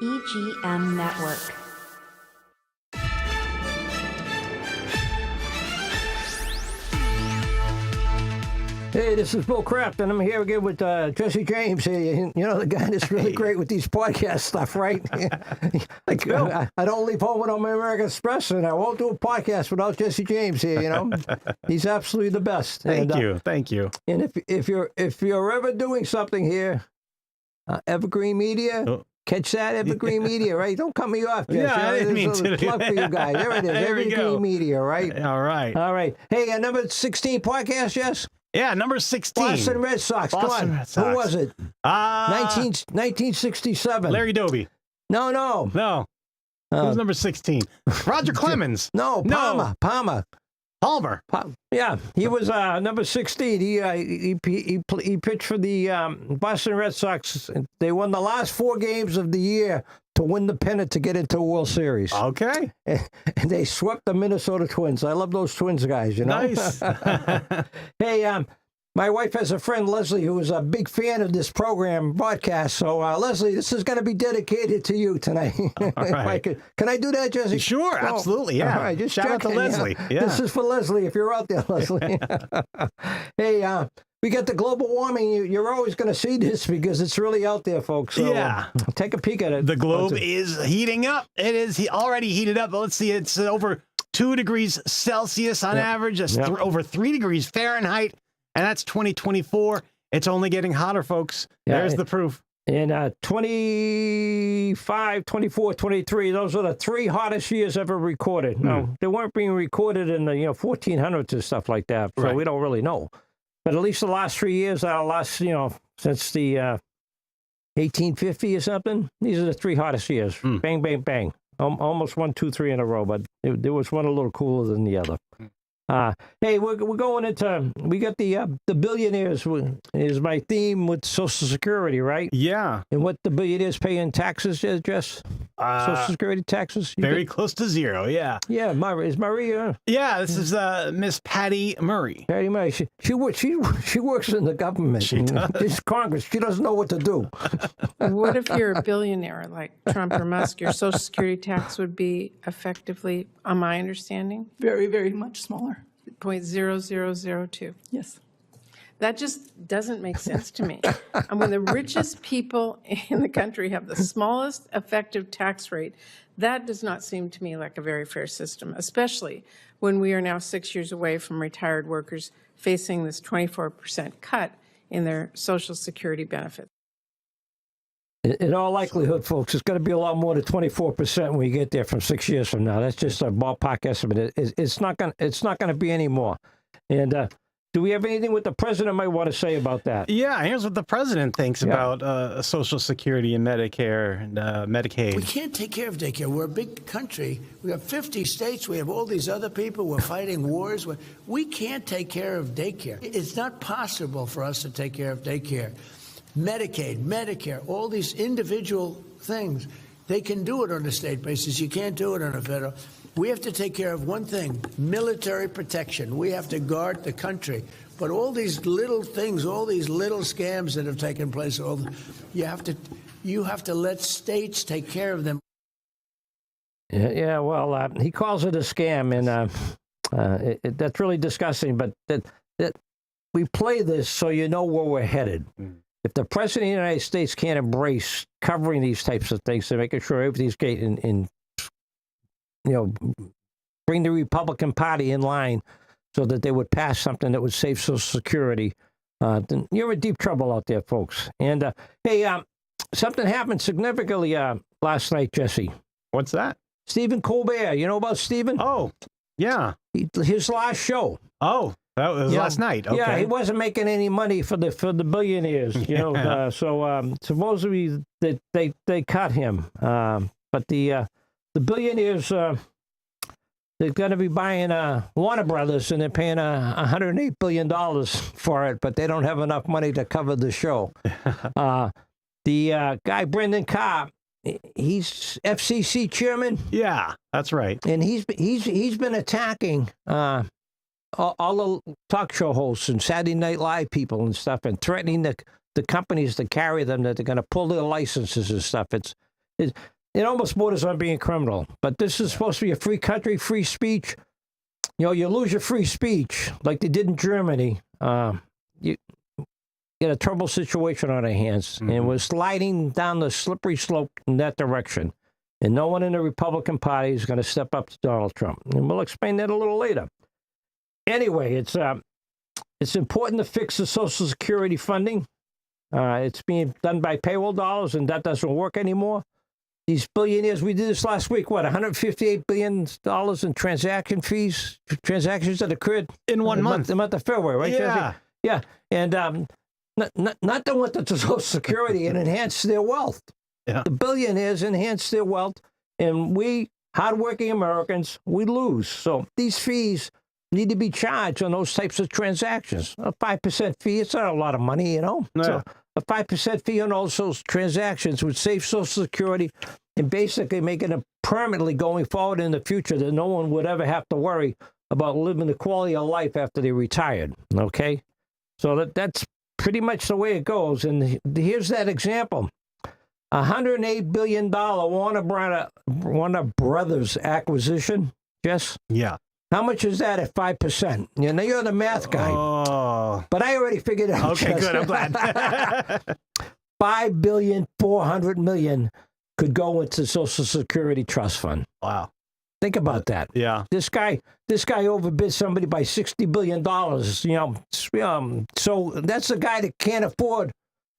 EGM Network. Hey, this is Bill Crafton. I'm here again with Jesse James. Hey, you know, the guy that's really great with these podcast stuff, right? Like, Bill. I don't leave home without my American Express, and I won't do a podcast without Jesse James here, you know? He's absolutely the best. Thank you. And if you're ever doing something here, Evergreen Media, catch that, Evergreen Media, right? Don't cut me off, Jesse. Yeah, I didn't mean to. Plug for you guys. There it is, There we go. Evergreen Media, right? All right. Hey, number 16 podcast, Jess? Yeah, number 16. Boston Red Sox. Boston Come on. Red Sox. Who was it? 1967. Larry Doby. No. No. Who's number 16? Roger Clemens. No, Palmer. Palmer. Yeah, he was number 16. He pitched for the Boston Red Sox. They won the last 4 games of the year to win the pennant to get into a World Series. Okay. And they swept the Minnesota Twins. I love those Twins guys, you know? Nice. Hey, my wife has a friend, Leslie, who is a big fan of this program broadcast. So, Leslie, this is going to be dedicated to you tonight. All right. Can I do that, Jesse? Sure, absolutely, yeah. All right, just Shout out to checking, Leslie. Yeah. This is for Leslie, if you're out there, Leslie. Hey, we got the global warming. You're always going to see this because it's really out there, folks. So, Yeah. take a peek at it. The globe is heating up. It is already heated up. But let's see, it's over 2 degrees Celsius on average. That's over 3 degrees Fahrenheit. And that's 2024. It's only getting hotter, folks. Yeah, There's the proof. And 25, 24, 23, those are the 3 hottest years ever recorded. No, they weren't being recorded in the 1400s and stuff like that, so we don't really know. But at least the last 3 years, since the 1850 or something, these are the 3 hottest years. Bang, bang, bang. Almost 1, 2, 3 in a row, but there was one a little cooler than the other. Hey, we're going into, we got the billionaires is my theme with Social Security, right? Yeah. And what the billionaires pay in taxes, Jess? Social Security taxes? Very close to 0, yeah. Yeah, is Maria? Yeah, this is Miss Patty Murray. Patty Murray. She works in the government. She does. She's Congress. She doesn't know what to do. What if you're a billionaire like Trump or Musk? Your Social Security tax would be effectively, on my understanding, Very, very much smaller. 0.0002. Yes. That just doesn't make sense to me. And when the richest people in the country have the smallest effective tax rate, that does not seem to me like a very fair system, especially when we are now 6 years away from retired workers facing this 24% cut in their Social Security benefits. In all likelihood, folks, it's going to be a lot more than 24% when you get there from 6 years from now. That's just a ballpark estimate. It's not going to be any more. And do we have anything what the president might want to say about that? Yeah, here's what the president thinks about Social Security and Medicare and Medicaid. We can't take care of daycare. We're a big country. We have 50 states. We have all these other people. We're fighting wars. We can't take care of daycare. It's not possible for us to take care of daycare. Medicaid, Medicare, all these individual things, they can do it on a state basis. You can't do it on a federal. We have to take care of one thing, military protection. We have to guard the country. But all these little things, all these little scams that have taken place, you have to let states take care of them. Yeah, well, he calls it a scam, and that's really disgusting. But that we play this so you know where we're headed. If the president of the United States can't embrace covering these types of things and making sure everything's getting bring the Republican Party in line so that they would pass something that would save Social Security, then you're in deep trouble out there, folks. And hey, something happened significantly last night, Jesse. What's that? Stephen Colbert. You know about Stephen? Oh, yeah. His last show. Oh, that was last night. Okay. Yeah, he wasn't making any money for the billionaires, so supposedly they cut him. But the billionaires, they're going to be buying Warner Brothers, and they're paying $108 billion for it, but they don't have enough money to cover the show. The guy Brendan Carr, he's FCC chairman. Yeah, that's right. And he's been attacking all the talk show hosts and Saturday Night Live people and stuff, and threatening the companies that carry them that they're going to pull their licenses and stuff. it almost borders on being criminal. But this is supposed to be a free country, free speech. You know, you lose your free speech like they did in Germany. You get a terrible situation on our hands, and we're sliding down the slippery slope in that direction. And no one in the Republican Party is going to step up to Donald Trump. And we'll explain that a little later. Anyway, it's important to fix the Social Security funding. It's being done by payroll dollars, and that doesn't work anymore. These billionaires, we did this last week, what, $158 billion in transaction fees, transactions that occurred in 1 month. The month of February, right? Yeah. Yeah. And not to went to Social Security and enhance their wealth. Yeah. The billionaires enhance their wealth, and we, hardworking Americans, we lose. So these fees need to be charged on those types of transactions. A 5% fee, it's not a lot of money, you know. No. So a 5% fee on all those transactions would save Social Security and basically make it permanently going forward in the future that no one would ever have to worry about living the quality of life after they retired, okay? So that's pretty much the way it goes. And here's that example. $108 billion Warner Brothers acquisition, Jess? Yeah. How much is that at 5%? You know, you're the math guy. Oh. But I already figured it out. Okay, Jess. good. I'm glad. $5.4 billion could go into Social Security Trust Fund. Wow. Think about that. Yeah. This guy overbid somebody by $60 billion. You know, so that's the guy that can't afford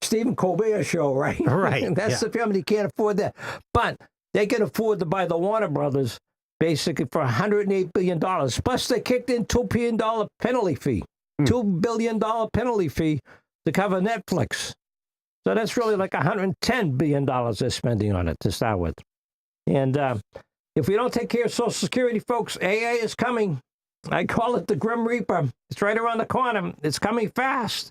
Stephen Colbert show, right? Right. That's the family that can't afford that. But they can afford to buy the Warner Brothers basically for $108 billion. Plus, they kicked in $2 billion penalty fee. $2 billion penalty fee to cover Netflix. So that's really like $110 billion they're spending on it to start with. And if we don't take care of Social Security, folks, AA is coming. I call it the Grim Reaper. It's right around the corner. It's coming fast.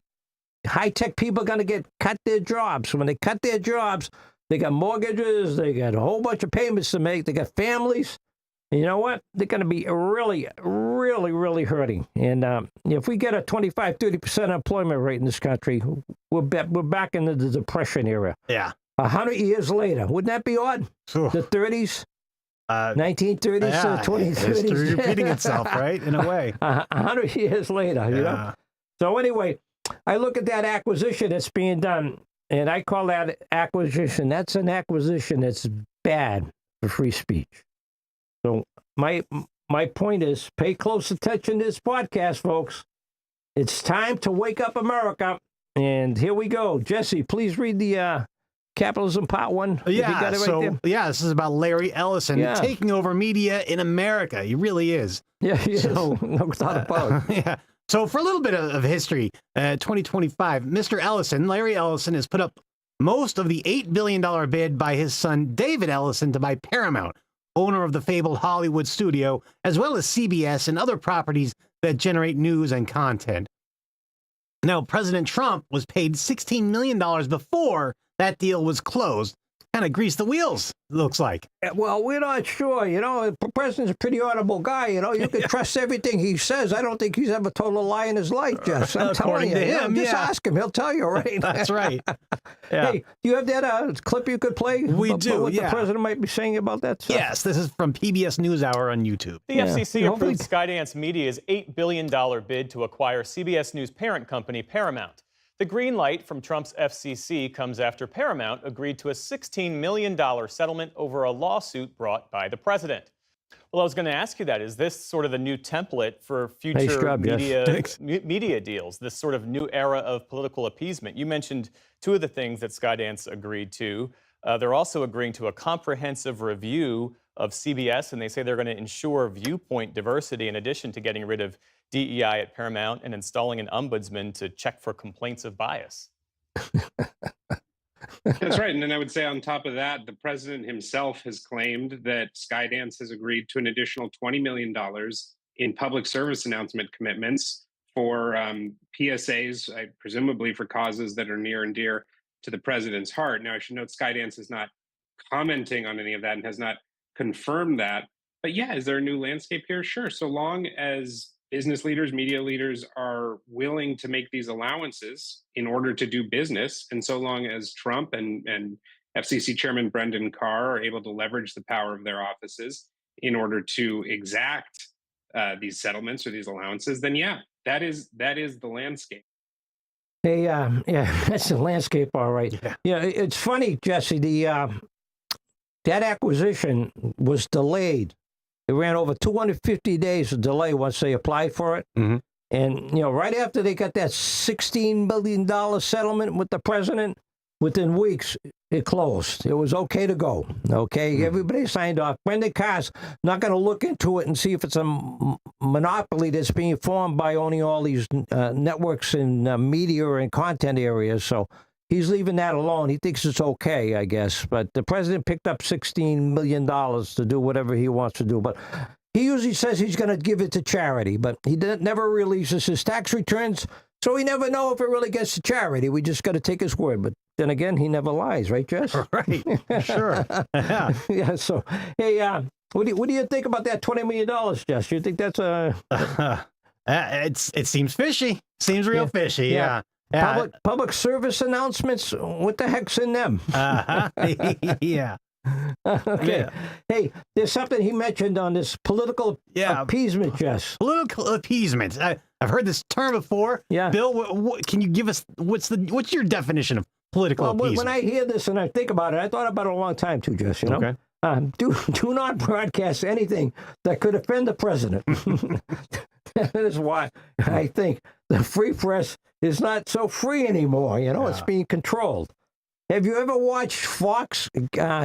High-tech people are going to cut their jobs. When they cut their jobs, they got mortgages, they got a whole bunch of payments to make, they got families. And you know what? They're going to be really, really, really hurting. And if we get a 25, 30% employment rate in this country, we're back into the Depression era. Yeah. 100 years later. Wouldn't that be odd? Oof. The 30s? 1930s to the 2030s. History repeating itself, right? In a way. 100 years later, you know? So anyway, I look at that acquisition that's being done, and I call that acquisition. That's an acquisition that's bad for free speech. So my point is, pay close attention to this podcast, folks. It's time to wake up America. And here we go. Jesse, please read the Capitalism Part 1. Yeah, you got it right there. This is about Larry Ellison taking over media in America. He really is. Yeah, he is. No doubt about it. Yeah. So for a little bit of history, 2025, Mr. Ellison, Larry Ellison, has put up most of the $8 billion bid by his son, David Ellison, to buy Paramount, owner of the fabled Hollywood studio, as well as CBS and other properties that generate news and content. Now, President Trump was paid $16 million before that deal was closed. Kind of greased the wheels, looks like. Well, we're not sure. You know, the president's a pretty honorable guy. You know, you can trust everything he says. I don't think he's ever told a lie in his life, Jess. I'm telling you. According to him, just ask him. He'll tell you, right? That's right. Yeah. Hey, do you have that clip you could play? We do, what the president might be saying about that stuff? Yes, this is from PBS NewsHour on YouTube. The FCC approved Skydance Media's $8 billion bid to acquire CBS News parent company Paramount. The green light from Trump's FCC comes after Paramount agreed to a $16 million settlement over a lawsuit brought by the president. Well, I was going to ask you that. Is this sort of the new template for future media deals, this sort of new era of political appeasement? You mentioned two of the things that Skydance agreed to. They're also agreeing to a comprehensive review of CBS, and they say they're going to ensure viewpoint diversity in addition to getting rid of DEI at Paramount and installing an ombudsman to check for complaints of bias. That's right. And then I would say on top of that, the president himself has claimed that Skydance has agreed to an additional $20 million in public service announcement commitments for PSAs, presumably for causes that are near and dear to the president's heart. Now, I should note Skydance is not commenting on any of that and has not confirmed that. But yeah, is there a new landscape here? Sure. So long as business leaders, media leaders are willing to make these allowances in order to do business. And so long as Trump and FCC Chairman Brendan Carr are able to leverage the power of their offices in order to exact these settlements or these allowances, then yeah, that is the landscape. Hey, yeah, that's the landscape, all right. Yeah, it's funny, Jesse. That acquisition was delayed. It ran over 250 days of delay once they applied for it. Mm-hmm. And, right after they got that $16 million settlement with the president, within weeks, it closed. It was okay to go. Okay, everybody signed off. Brendan Carr's not going to look into it and see if it's a monopoly that's being formed by owning all these networks and media and content areas. So he's leaving that alone. He thinks it's okay, I guess. But the president picked up $16 million to do whatever he wants to do. But he usually says he's going to give it to charity, but he never releases his tax returns. So we never know if it really gets to charity. We just got to take his word. But then again, he never lies, right, Jess? Right. Sure. Yeah. Yeah. So, hey, what do you think about that $20 million, Jess? You think that's a... it seems fishy. Seems real fishy. Yeah. Public service announcements. What the heck's in them? Yeah. Okay. Yeah. Hey, there's something he mentioned on this political appeasement, Jess. Political appeasement. I've heard this term before. Yeah. Bill, can you give us what's your definition of political appeasement? When I hear this and I think about it, I thought about it a long time too, Jess. You know. Okay. Do not broadcast anything that could offend the president. That is why I think the free press is not so free anymore. It's being controlled. Have you ever watched Fox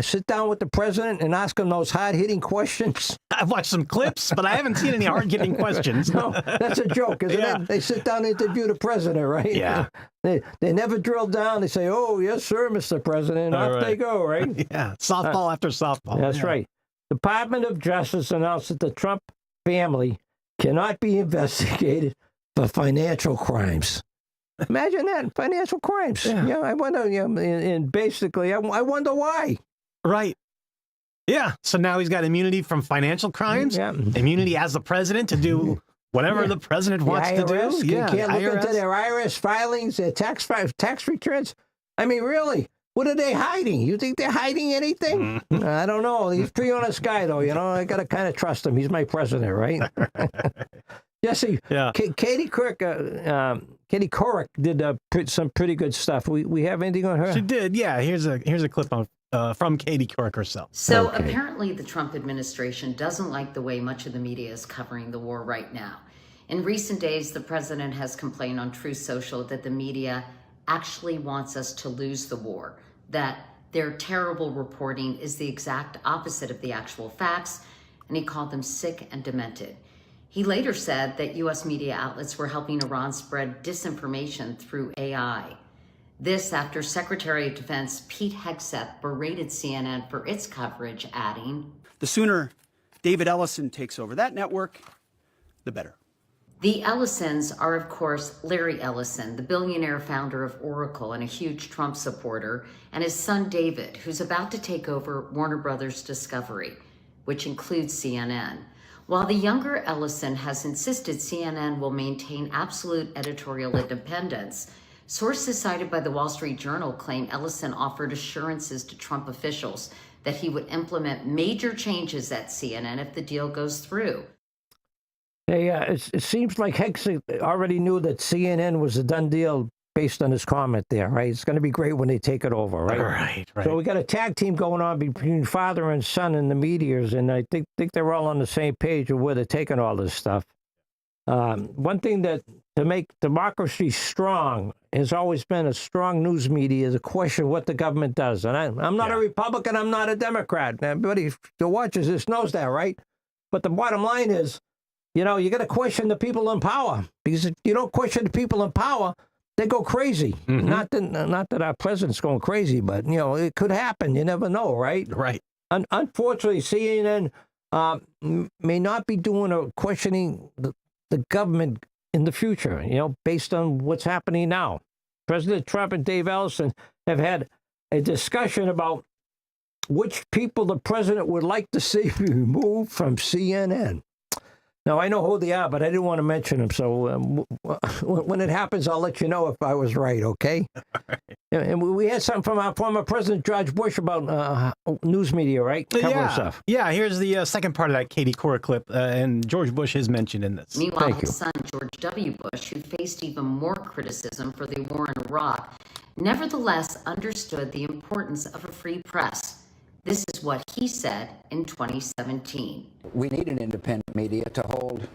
sit down with the president and ask him those hard-hitting questions? I've watched some clips, but I haven't seen any hard-hitting questions. No, that's a joke, isn't it? They sit down and interview the president, right? Yeah. They never drill down. They say, "Oh, yes, sir, Mr. President." Off they go, right? Yeah, softball after softball. That's right. Department of Justice announced that the Trump family cannot be investigated for financial crimes. Imagine that, financial crimes. Yeah, I wonder, and basically, I wonder why. Right. Yeah, so now he's got immunity from financial crimes, immunity as the president to do whatever the president wants to do. You can't look into their IRS filings, their tax returns. I mean, really, what are they hiding? You think they're hiding anything? I don't know. He's a pretty honest guy, though. I got to kind of trust him. He's my president, right? Jesse, Katie Couric did some pretty good stuff. We have anything on her? She did, yeah. Here's a clip from Katie Couric herself. So apparently the Trump administration doesn't like the way much of the media is covering the war right now. In recent days, the president has complained on Truth Social that the media actually wants us to lose the war, that their terrible reporting is the exact opposite of the actual facts, and he called them sick and demented. He later said that U.S. media outlets were helping Iran spread disinformation through AI. This after Secretary of Defense Pete Hegseth berated CNN for its coverage, adding, "The sooner David Ellison takes over that network, the better." The Ellisons are, of course, Larry Ellison, the billionaire founder of Oracle and a huge Trump supporter, and his son David, who's about to take over Warner Brothers Discovery, which includes CNN. While the younger Ellison has insisted CNN will maintain absolute editorial independence, sources cited by the Wall Street Journal claim Ellison offered assurances to Trump officials that he would implement major changes at CNN if the deal goes through. Hey, it seems like Hegseth already knew that CNN was a done deal based on his comment there, right? It's going to be great when they take it over, right? Right. So we got a tag team going on between father and son and the meteors, and I think they're all on the same page of where they're taking all this stuff. One thing that to make democracy strong has always been a strong news media is a question of what the government does. And I'm not a Republican, I'm not a Democrat. Everybody who watches this knows that, right? But the bottom line is, you got to question the people in power, because if you don't question the people in power, they go crazy. Not that our president's going crazy, but, it could happen. You never know, right? Right. Unfortunately, CNN may not be doing or questioning the government in the future, based on what's happening now. President Trump and Dave Ellison have had a discussion about which people the president would like to see removed from CNN. No, I know who they are, but I didn't want to mention them. So when it happens, I'll let you know if I was right, okay? And we had something from our former President George Bush about news media, right? Covering stuff. Yeah, here's the second part of that Katie Couric clip, and George Bush is mentioned in this. Meanwhile, his son, George W. Bush, who faced even more criticism for the war in Iraq, nevertheless understood the importance of a free press. This is what he said in 2017. We need an independent media to hold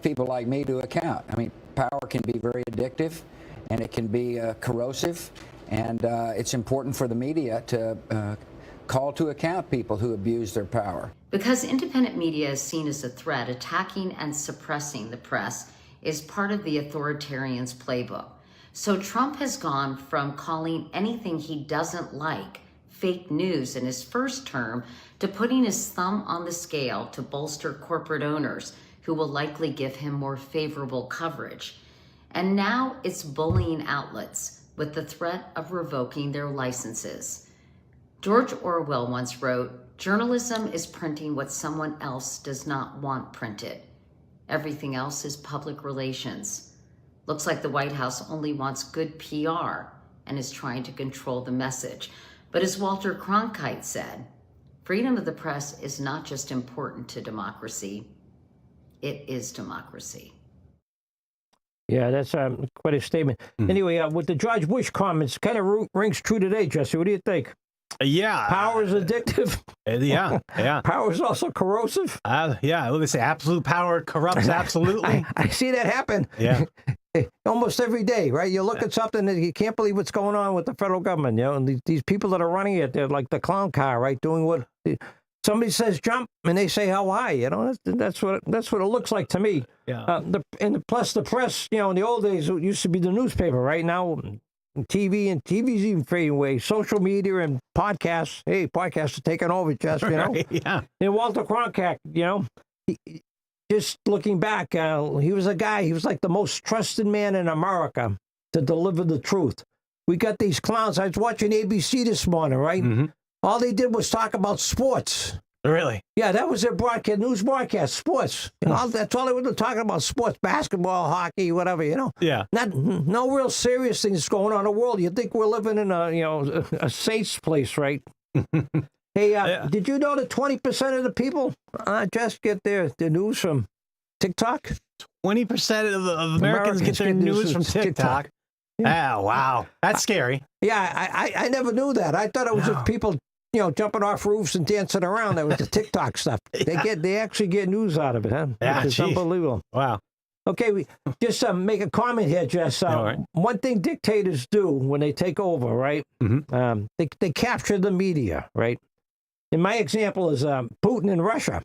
people like me to account. I mean, power can be very addictive, and it can be corrosive, and it's important for the media to call to account people who abuse their power. Because independent media is seen as a threat, attacking and suppressing the press is part of the authoritarian's playbook. So Trump has gone from calling anything he doesn't like fake news in his first term to putting his thumb on the scale to bolster corporate owners who will likely give him more favorable coverage. And now it's bullying outlets with the threat of revoking their licenses. George Orwell once wrote, "Journalism is printing what someone else does not want printed. Everything else is public relations." Looks like the White House only wants good PR and is trying to control the message. But as Walter Cronkite said, freedom of the press is not just important to democracy, it is democracy. Yeah, that's quite a statement. Anyway, with the George Bush comments, kind of rings true today, Jesse. What do you think? Yeah. Power is addictive. Yeah. Power is also corrosive. Yeah, well, they say absolute power corrupts absolutely. I see that happen. Yeah. Almost every day, right? You look at something and you can't believe what's going on with the federal government, you know, and these people that are running it, they're like the clown car, right? Doing what somebody says jump and they say how high, you know, that's what it looks like to me. Yeah. Plus the press, you know, in the old days, it used to be the newspaper. Right now, TV's even fading away. Social media and podcasts. Hey, podcasts are taking over, just, you know. Right, yeah. And Walter Cronkite, you know, just looking back, he was like the most trusted man in America to deliver the truth. We got these clowns. I was watching ABC this morning, right? Mm-hmm. All they did was talk about sports. Really? Yeah, that was their news broadcast, sports. You know, that's all they were talking about, sports, basketball, hockey, whatever, you know. Yeah. No real serious things going on in the world. You think we're living in a saint's place, right? Hey, did you know that 20% of the people just get their news from TikTok? 20% of Americans get their news from TikTok. Yeah. Oh, wow. That's scary. Yeah, I never knew that. I thought it was just people, you know, jumping off roofs and dancing around. That was the TikTok stuff. They actually get news out of it, huh? Yeah, it's unbelievable. Wow. Okay, we just make a comment here, Jess. Right. One thing dictators do when they take over, right? Mm-hmm. They capture the media, right? And my example is Putin in Russia.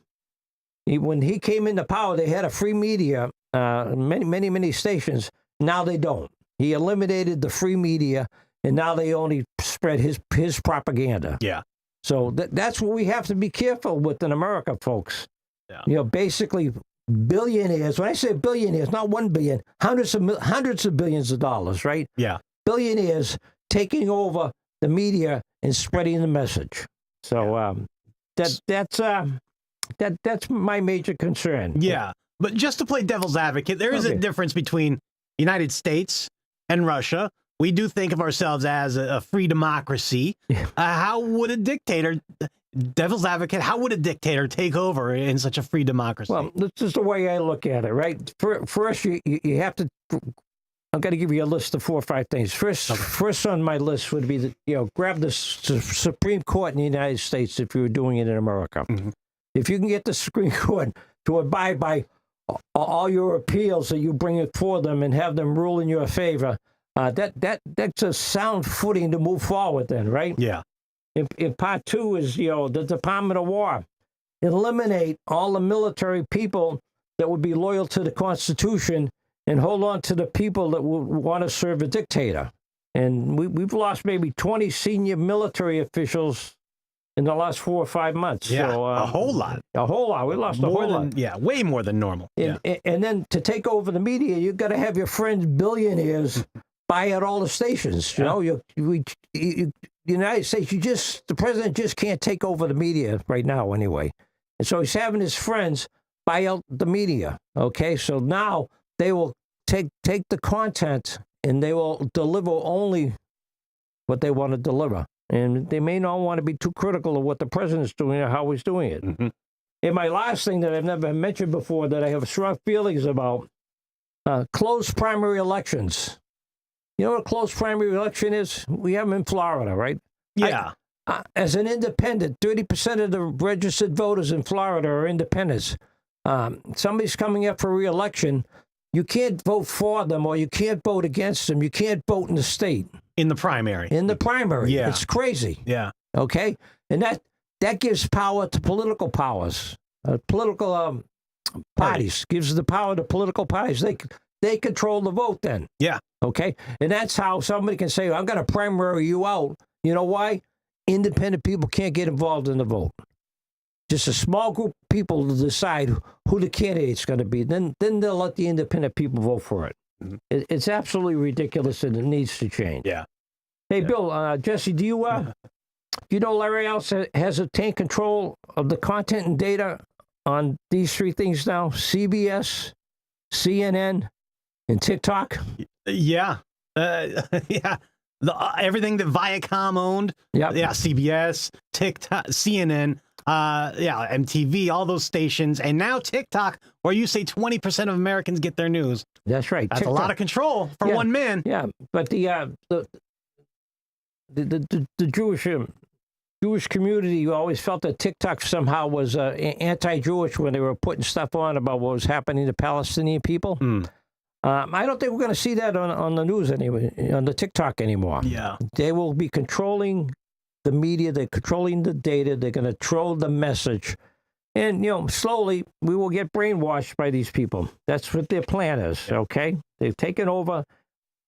When he came into power, they had a free media, many stations. Now they don't. He eliminated the free media, and now they only spread his propaganda. Yeah. So that's what we have to be careful with in America, folks. Yeah. You know, basically billionaires. When I say billionaires, not 1 billion, hundreds of billions of dollars, right? Yeah. Billionaires taking over the media and spreading the message. So that's my major concern. Yeah, but just to play devil's advocate, there is a difference between United States and Russia. We do think of ourselves as a free democracy. How would a dictator, devil's advocate, how would a dictator take over in such a free democracy? Well, this is the way I look at it, right? First, you have to. I'm going to give you a list of 4 or 5 things. First on my list would be grab the Supreme Court in the United States if you were doing it in America. Mm-hmm. If you can get the Supreme Court to abide by all your appeals that you bring it for them and have them rule in your favor, that's a sound footing to move forward. Then, right? Yeah. In part 2 is the Department of War. Eliminate all the military people that would be loyal to the Constitution and hold on to the people that would want to serve a dictator. And we've lost maybe 20 senior military officials in the last 4 or 5 months. Yeah, so, a whole lot. A whole lot. We lost a whole lot. Yeah, way more than normal. And then to take over the media, you've got to have your friends, billionaires, buy out all the stations. The United States, the president just can't take over the media right now anyway. And so he's having his friends buy out the media. Okay, so now they will take the content and they will deliver only what they want to deliver. And they may not want to be too critical of what the president's doing or how he's doing it. Mm-hmm. And my last thing that I've never mentioned before that I have strong feelings about, closed primary elections. You know what a closed primary election is? We have them in Florida, right? Yeah. As an independent, 30% of the registered voters in Florida are independents. Somebody's coming up for re-election, you can't vote for them or you can't vote against them. You can't vote in the state. In the primary. In the primary. Yeah. It's crazy. Yeah. Okay? And that gives power to political powers. Political parties. Gives the power to political parties. They control the vote then. Yeah. Okay? And that's how somebody can say, I'm going to primary you out. You know why? Independent people can't get involved in the vote. Just a small group of people to decide who the candidate's going to be. Then they'll let the independent people vote for it. Mm-hmm. It's absolutely ridiculous and it needs to change. Yeah. Hey, Bill, Jesse, do you know Larry Else has obtained control of the content and data on these three things now? CBS, CNN, and TikTok? Yeah. Yeah. Everything that Viacom owned. Yep. Yeah. CBS, TikTok, CNN, MTV, all those stations. And now TikTok, where you say 20% of Americans get their news. That's right. That's TikTok. a lot of control for one man. Yeah. But the Jewish community always felt that TikTok somehow was anti-Jewish when they were putting stuff on about what was happening to Palestinian people. I don't think we're going to see that on the news anyway, on the TikTok anymore. Yeah. They will be controlling the media. They're controlling the data. They're going to control the message. And, slowly we will get brainwashed by these people. That's what their plan is, okay? They've taken over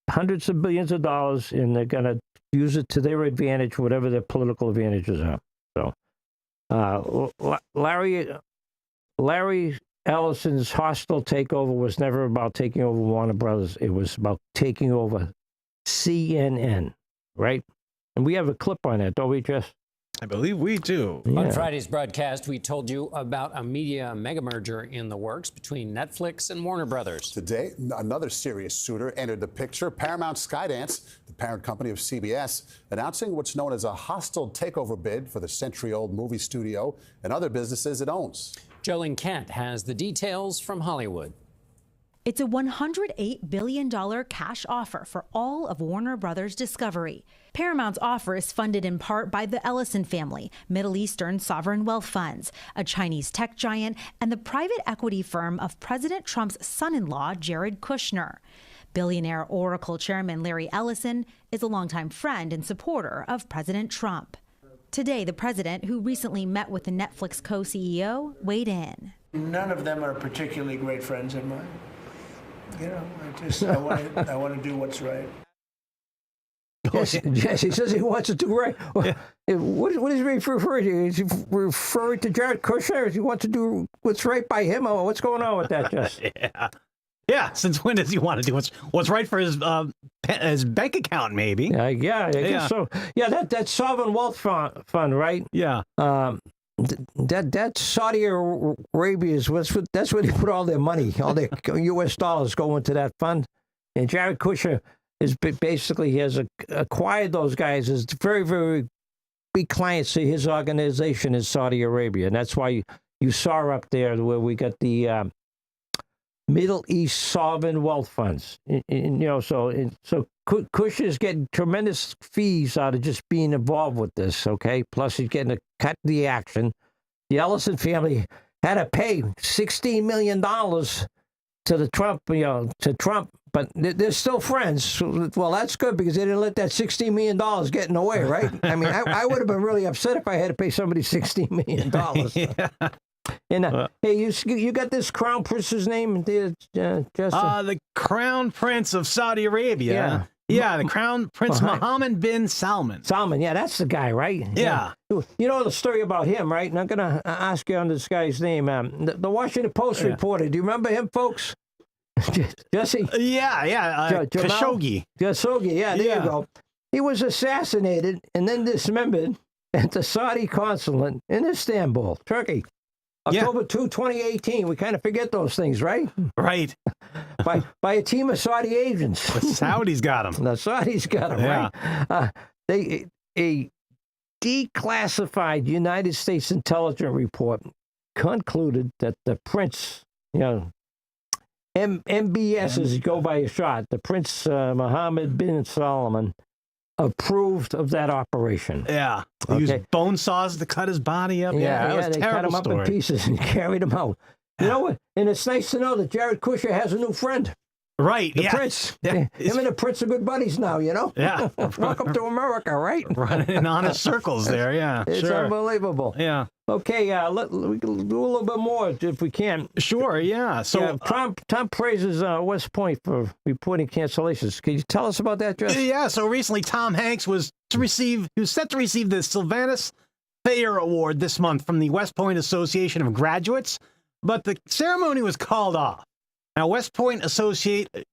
hundreds of billions of dollars, and they're going to use it to their advantage, whatever their political advantages are. So, Larry Ellison's hostile takeover was never about taking over Warner Brothers. It was about taking over CNN, right? And we have a clip on that, don't we, Jess? I believe we do. Yeah. On Friday's broadcast, we told you about a media mega merger in the works between Netflix and Warner Brothers. Today, another serious suitor entered the picture. Paramount Skydance, the parent company of CBS, announcing what's known as a hostile takeover bid for the century-old movie studio and other businesses it owns. Jolene Kent has the details from Hollywood. It's a $108 billion cash offer for all of Warner Brothers Discovery. Paramount's offer is funded in part by the Ellison family, Middle Eastern sovereign wealth funds, a Chinese tech giant, and the private equity firm of President Trump's son-in-law, Jared Kushner. Billionaire Oracle chairman Larry Ellison is a longtime friend and supporter of President Trump. Today, the president, who recently met with the Netflix co-CEO, weighed in. None of them are particularly great friends of mine. I want to do what's right. Yes, he says he wants to do right. What is he referring to? Is he referring to Jared Kushner? Does he want to do what's right by him? Or what's going on with that, Jess? Yeah. Since when does he want to do what's right for his bank account? Maybe. I guess so. Yeah, that sovereign wealth fund, right? Yeah. That Saudi Arabia is that's where they put all their money, all their U.S. dollars go into that fund. And Jared Kushner is basically, he has acquired those guys as very, very big clients to his organization in Saudi Arabia. And that's why you saw up there where we got the Middle East sovereign wealth funds. So Kushner is getting tremendous fees out of just being involved with this, okay? Plus he's getting a cut of the action. The Ellison family had to pay $16 million to the Trump, to Trump, but they're still friends. Well, that's good because they didn't let that $16 million get in the way, right? I mean, I would have been really upset if I had to pay somebody $16 million. Yeah. And hey, you got this crown prince's name there, Justin? The crown prince of Saudi Arabia. Yeah, the crown prince Mohammed bin Salman. Salman, yeah, that's the guy, right? Yeah. You know the story about him, right? And I'm going to ask you on this guy's name. The Washington Post reporter, do you remember him, folks? Jesse? Yeah. Khashoggi. Khashoggi, yeah, there you go. He was assassinated and then dismembered at the Saudi consulate in Istanbul, Turkey. October 2, 2018. We kind of forget those things, right? Right. by a team of Saudi agents. The Saudis got them. The Saudis got them, right? A declassified United States intelligence report concluded that the prince, MBSs go by a shot, the Prince Mohammed bin Salman, approved of that operation. Yeah. They used bone saws to cut his body up. That was a they terrible cut him up story. in pieces and carried him out. You know what? And it's nice to know that Jared Kushner has a new friend. Right. The Prince. Yeah. Him and the Prince are good buddies now, Yeah. Welcome to America, right? Running in honest circles there, yeah. It's unbelievable. Yeah. Okay, we can do a little bit more if we can. Sure, yeah. So Trump praises West Point for reporting cancellations. Can you tell us about that, Jess? Yeah, so recently Tom Hanks was set to receive the Sylvanus Thayer Award this month from the West Point Association of Graduates, but the ceremony was called off. Now, the West Point Association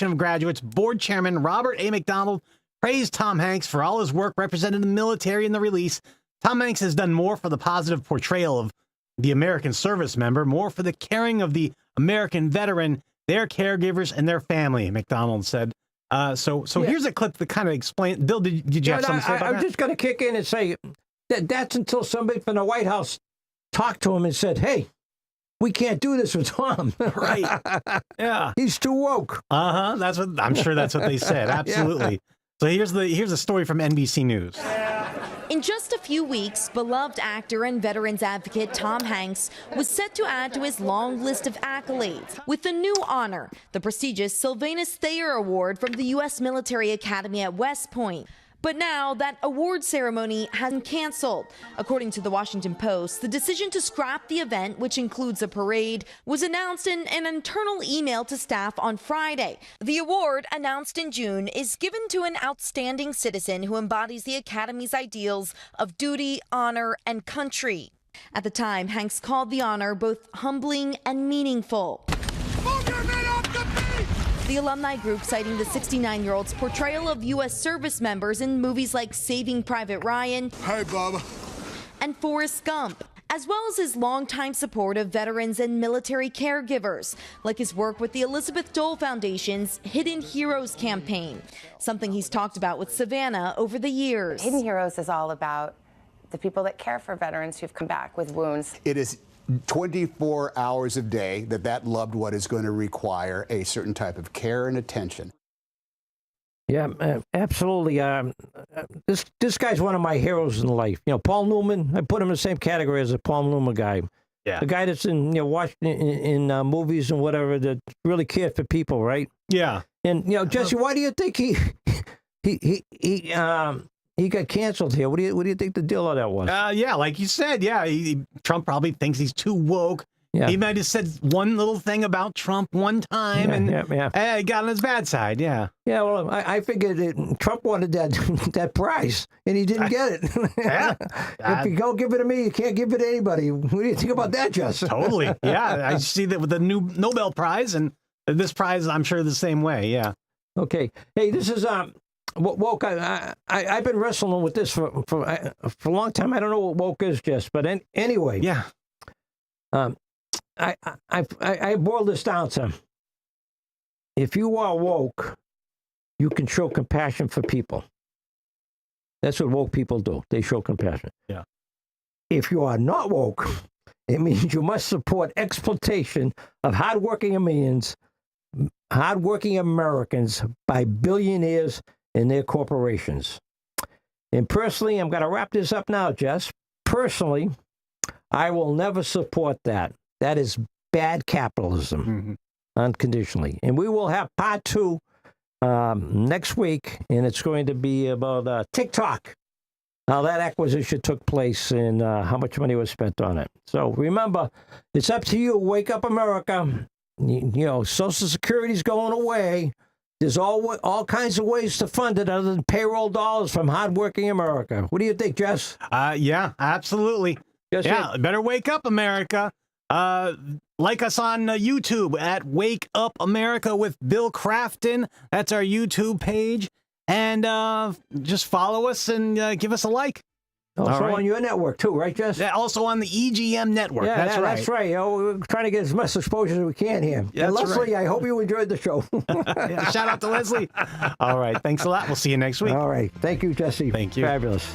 of Graduates board chairman Robert A. McDonald praised Tom Hanks for all his work representing the military in the release. Tom Hanks has done more for the positive portrayal of the American service member, more for the caring of the American veteran, their caregivers, and their family, McDonald said. So here's a clip that kind of explains. Bill, did you have something to say about that? I'm just going to kick in and say that's until somebody from the White House talked to him and said, hey, we can't do this with Tom. Right. Yeah. He's too woke. I'm sure that's what they said. Absolutely. So here's a story from NBC News. In just a few weeks, beloved actor and veterans advocate Tom Hanks was set to add to his long list of accolades with a new honor, the prestigious Sylvanus Thayer Award from the U.S. Military Academy at West Point. But now that award ceremony has been canceled. According to the Washington Post, the decision to scrap the event, which includes a parade, was announced in an internal email to staff on Friday. The award, announced in June, is given to an outstanding citizen who embodies the Academy's ideals of duty, honor, and country. At the time, Hanks called the honor both humbling and meaningful. The alumni group citing the 69-year-old's portrayal of U.S. service members in movies like Saving Private Ryan, Hey, Bubba, and Forrest Gump, as well as his longtime support of veterans and military caregivers, like his work with the Elizabeth Dole Foundation's Hidden Heroes campaign, something he's talked about with Savannah over the years. Hidden Heroes is all about the people that care for veterans who've come back with wounds. It is 24 hours a day that loved one is going to require a certain type of care and attention. Yeah, absolutely. This guy's one of my heroes in life. Paul Newman. I put him in the same category as the Paul Newman guy. Yeah, the guy that's in Washington in movies and whatever that really cared for people, right? Yeah. And Jesse, why do you think he got canceled here? What do you think the deal of that was? Yeah, like you said, Trump probably thinks he's too woke. Yeah. He might have said one little thing about Trump one time and he got on his bad side. Yeah. Yeah, well, I figured Trump wanted that prize, and he didn't get it. Yeah. If you don't give it to me, you can't give it to anybody. What do you think about that, Jess? Totally. Yeah, I see that with the new Nobel Prize, and this prize, I'm sure, the same way. Yeah. Okay. Hey, this is woke. I've been wrestling with this for a long time. I don't know what woke is, Jess, but anyway. Yeah. I boiled this down to, if you are woke, you can show compassion for people. That's what woke people do. They show compassion. Yeah. If you are not woke, it means you must support exploitation of hardworking Americans by billionaires and their corporations. And personally, I'm going to wrap this up now, Jess. Personally, I will never support that. That is bad capitalism, unconditionally. And we will have part 2 next week, and it's going to be about TikTok, how that acquisition took place and how much money was spent on it. So remember, it's up to you. Wake up, America. Social Security's going away. There's all kinds of ways to fund it other than payroll dollars from hardworking America. What do you think, Jess? Yeah, absolutely. Yes, better wake up, America. Like us on YouTube at Wake Up America with Bill Crafton. That's our YouTube page. And just follow us and give us a like. Also All right. on your network too, right, Jess? Yeah, also on the EGM network. Yeah, that's right. That's right. You know, we're trying to get as much exposure as we can here. Yeah, and that's Leslie, right. I hope you enjoyed the show. Yeah, shout out to Leslie. All right. Thanks a lot. We'll see you next week. All right. Thank you, Jesse. Thank you. Fabulous.